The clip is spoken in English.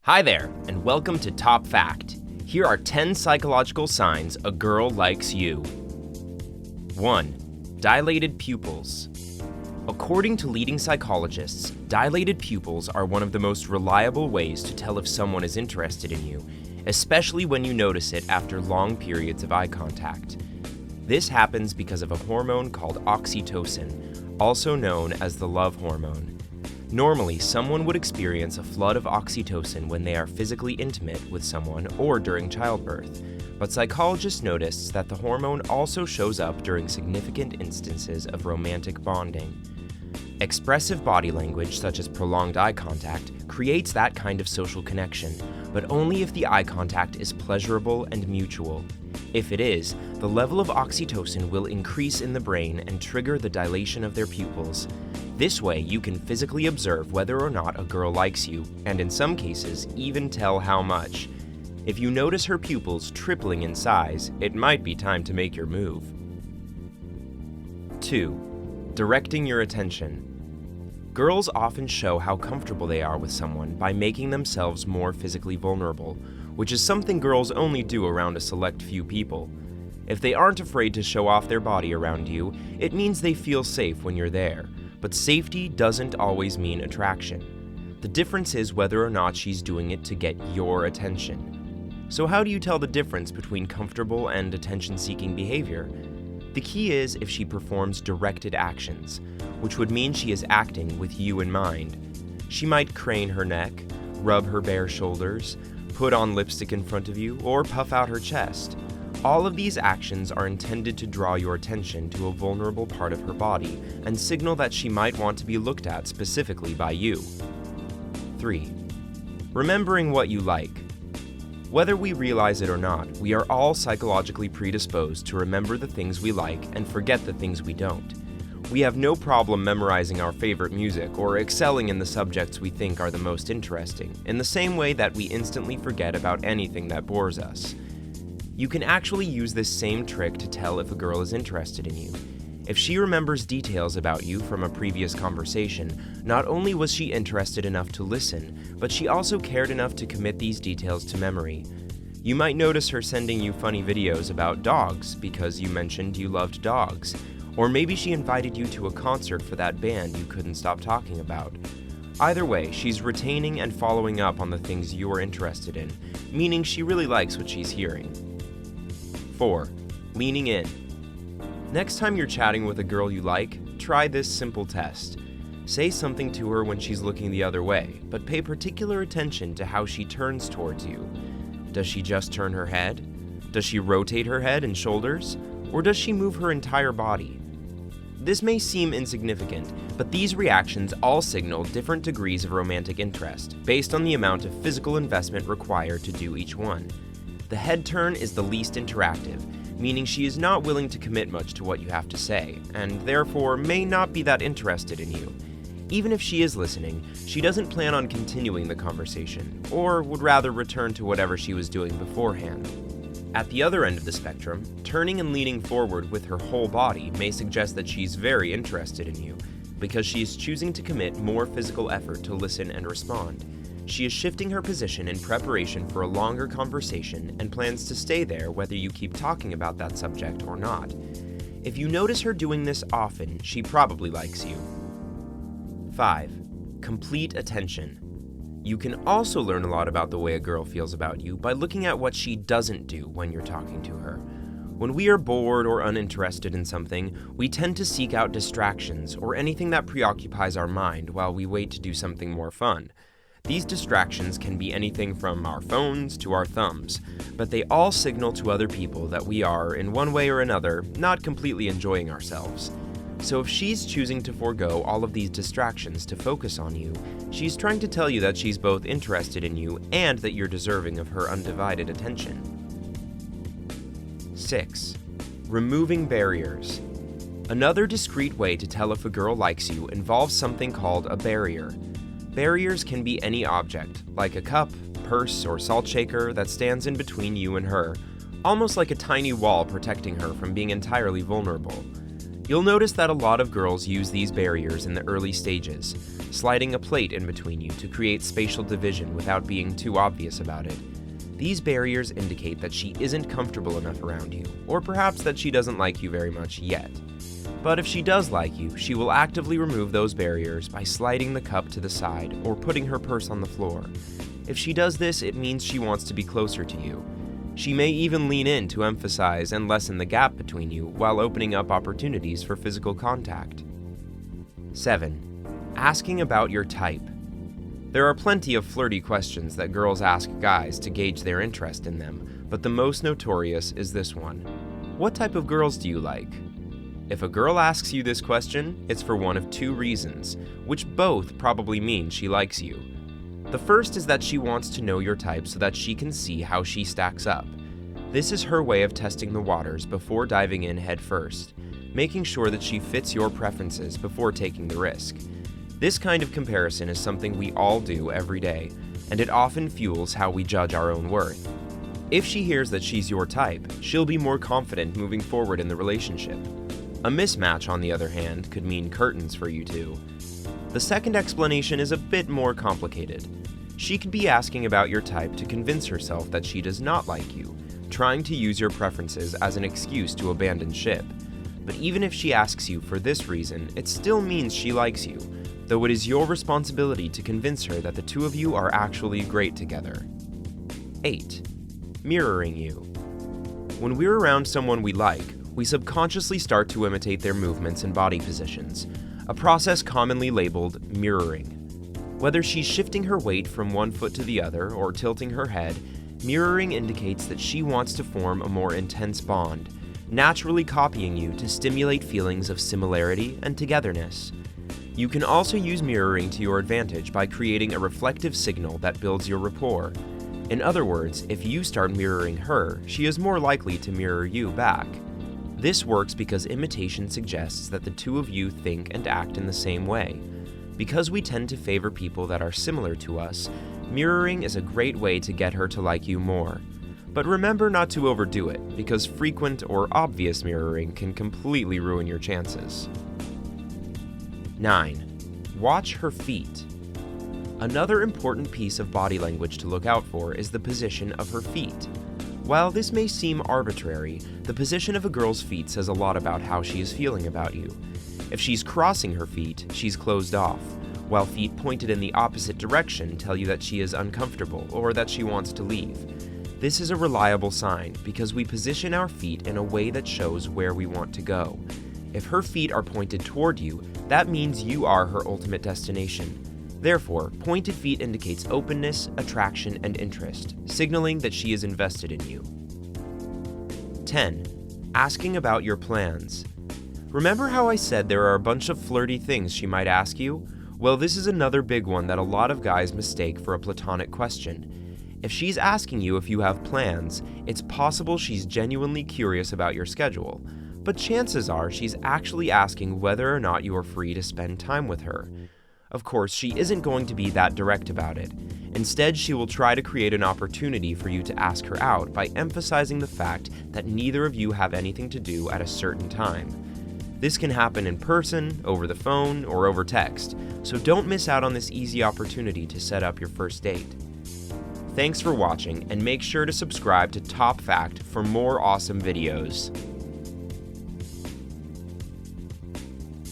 Hi there, and welcome to TopFact. Here are 10 psychological signs a girl likes you. 1. Dilated pupils. According to leading psychologists, dilated pupils are one of the most reliable ways to tell if someone is interested in you, especially when you notice it after long periods of eye contact. This happens because of a hormone called oxytocin, also known as the love hormone. Normally, someone would experience a flood of oxytocin when they are physically intimate with someone or during childbirth, but psychologists noticed that the hormone also shows up during significant instances of romantic bonding. Expressive body language, such as prolonged eye contact, creates that kind of social connection, but only if the eye contact is pleasurable and mutual. If it is, the level of oxytocin will increase in the brain and trigger the dilation of their pupils. This way, you can physically observe whether or not a girl likes you, and in some cases, even tell how much. If you notice her pupils tripling in size, it might be time to make your move. 2. Directing your attention. Girls often show how comfortable they are with someone by making themselves more physically vulnerable, which is something girls only do around a select few people. If they aren't afraid to show off their body around you, it means they feel safe when you're there. But safety doesn't always mean attraction. The difference is whether or not she's doing it to get your attention. So how do you tell the difference between comfortable and attention-seeking behavior? The key is if she performs directed actions, which would mean she is acting with you in mind. She might crane her neck, rub her bare shoulders, put on lipstick in front of you, or puff out her chest. All of these actions are intended to draw your attention to a vulnerable part of her body and signal that she might want to be looked at specifically by you. 3. Remembering what you like. Whether we realize it or not, we are all psychologically predisposed to remember the things we like and forget the things we don't. We have no problem memorizing our favorite music or excelling in the subjects we think are the most interesting, in the same way that we instantly forget about anything that bores us. You can actually use this same trick to tell if a girl is interested in you. If she remembers details about you from a previous conversation, not only was she interested enough to listen, but she also cared enough to commit these details to memory. You might notice her sending you funny videos about dogs because you mentioned you loved dogs, or maybe she invited you to a concert for that band you couldn't stop talking about. Either way, she's retaining and following up on the things you're interested in, meaning she really likes what she's hearing. 4. Leaning in. Next time you're chatting with a girl you like, try this simple test. Say something to her when she's looking the other way, but pay particular attention to how she turns towards you. Does she just turn her head? Does she rotate her head and shoulders? Or does she move her entire body? This may seem insignificant, but these reactions all signal different degrees of romantic interest, based on the amount of physical investment required to do each one. The head turn is the least interactive, meaning she is not willing to commit much to what you have to say, and therefore may not be that interested in you. Even if she is listening, she doesn't plan on continuing the conversation, or would rather return to whatever she was doing beforehand. At the other end of the spectrum, turning and leaning forward with her whole body may suggest that she's very interested in you, because she is choosing to commit more physical effort to listen and respond. She is shifting her position in preparation for a longer conversation and plans to stay there whether you keep talking about that subject or not. If you notice her doing this often, she probably likes you. 5. Complete attention. You can also learn a lot about the way a girl feels about you by looking at what she doesn't do when you're talking to her. When we are bored or uninterested in something, we tend to seek out distractions or anything that preoccupies our mind while we wait to do something more fun. These distractions can be anything from our phones to our thumbs, but they all signal to other people that we are, in one way or another, not completely enjoying ourselves. So if she's choosing to forego all of these distractions to focus on you, she's trying to tell you that she's both interested in you and that you're deserving of her undivided attention. 6. Removing barriers. Another discreet way to tell if a girl likes you involves something called a barrier. Barriers can be any object, like a cup, purse, or salt shaker that stands in between you and her, almost like a tiny wall protecting her from being entirely vulnerable. You'll notice that a lot of girls use these barriers in the early stages, sliding a plate in between you to create spatial division without being too obvious about it. These barriers indicate that she isn't comfortable enough around you, or perhaps that she doesn't like you very much yet. But if she does like you, she will actively remove those barriers by sliding the cup to the side or putting her purse on the floor. If she does this, it means she wants to be closer to you. She may even lean in to emphasize and lessen the gap between you while opening up opportunities for physical contact. 7. Asking about your type. There are plenty of flirty questions that girls ask guys to gauge their interest in them, but the most notorious is this one. What type of girls do you like? If a girl asks you this question, it's for one of two reasons, which both probably mean she likes you. The first is that she wants to know your type so that she can see how she stacks up. This is her way of testing the waters before diving in head first, making sure that she fits your preferences before taking the risk. This kind of comparison is something we all do every day, and it often fuels how we judge our own worth. If she hears that she's your type, she'll be more confident moving forward in the relationship. A mismatch, on the other hand, could mean curtains for you two. The second explanation is a bit more complicated. She could be asking about your type to convince herself that she does not like you, trying to use your preferences as an excuse to abandon ship. But even if she asks you for this reason, it still means she likes you, though it is your responsibility to convince her that the two of you are actually great together. 8. Mirroring you. When we're around someone we like, we subconsciously start to imitate their movements and body positions, a process commonly labeled mirroring. Whether she's shifting her weight from one foot to the other or tilting her head, mirroring indicates that she wants to form a more intense bond, naturally copying you to stimulate feelings of similarity and togetherness. You can also use mirroring to your advantage by creating a reflective signal that builds your rapport. In other words, if you start mirroring her, she is more likely to mirror you back. This works because imitation suggests that the two of you think and act in the same way. Because we tend to favor people that are similar to us, mirroring is a great way to get her to like you more. But remember not to overdo it, because frequent or obvious mirroring can completely ruin your chances. 9. Watch her feet. Another important piece of body language to look out for is the position of her feet. While this may seem arbitrary, the position of a girl's feet says a lot about how she is feeling about you. If she's crossing her feet, she's closed off, while feet pointed in the opposite direction tell you that she is uncomfortable or that she wants to leave. This is a reliable sign because we position our feet in a way that shows where we want to go. If her feet are pointed toward you, that means you are her ultimate destination. Therefore, pointed feet indicates openness, attraction, and interest, signaling that she is invested in you. 10. Asking about your plans. Remember how I said there are a bunch of flirty things she might ask you? Well, this is another big one that a lot of guys mistake for a platonic question. If she's asking you if you have plans, it's possible she's genuinely curious about your schedule. But chances are she's actually asking whether or not you are free to spend time with her. Of course, she isn't going to be that direct about it. Instead, she will try to create an opportunity for you to ask her out by emphasizing the fact that neither of you have anything to do at a certain time. This can happen in person, over the phone, or over text, so don't miss out on this easy opportunity to set up your first date. Thanks for watching, and make sure to subscribe to TopFact for more awesome videos.